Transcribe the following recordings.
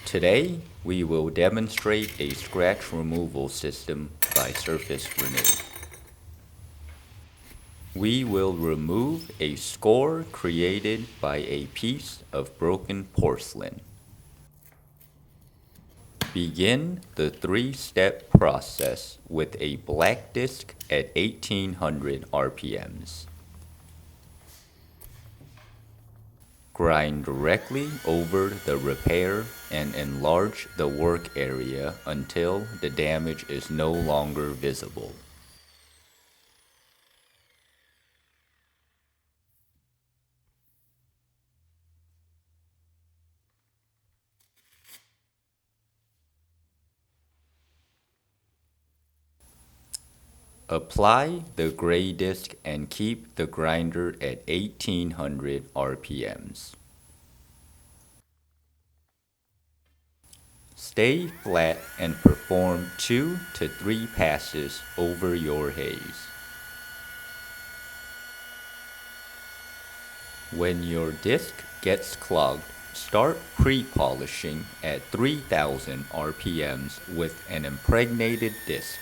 Today, we will demonstrate a scratch removal system by Surface Renu. We will remove a score created by a piece of broken porcelain. Begin the three-step process with a black disc at 1800 RPMs. Grind directly over the repair and enlarge the work area until the damage is no longer visible. Apply the gray disc and keep the grinder at 1800 RPMs. Stay flat and perform 2 to 3 passes over your haze. When your disc gets clogged, start pre-polishing at 3000 RPMs with an impregnated disc.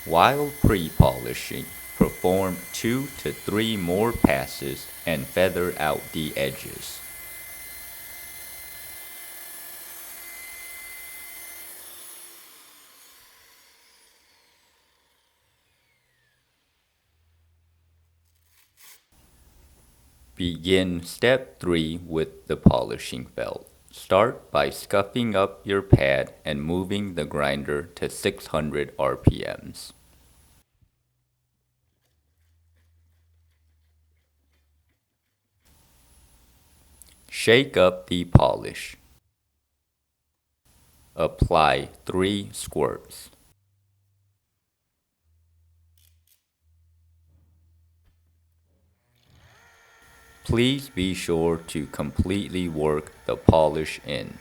While pre-polishing, perform 2 to 3 more passes and feather out the edges. Begin step 3 with the polishing belt. Start by scuffing up your pad and moving the grinder to 600 RPMs. Shake up the polish. Apply 3 squirts. Please be sure to completely work the polish in.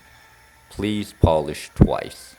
Please polish twice.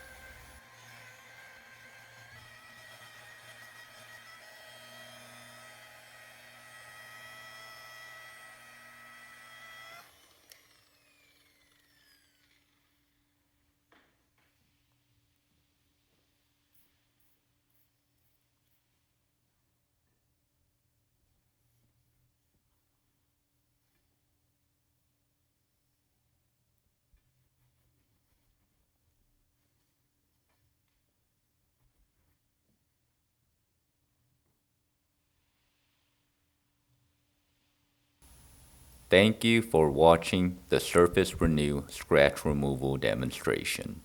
Thank you for watching the Surface Renu scratch removal demonstration.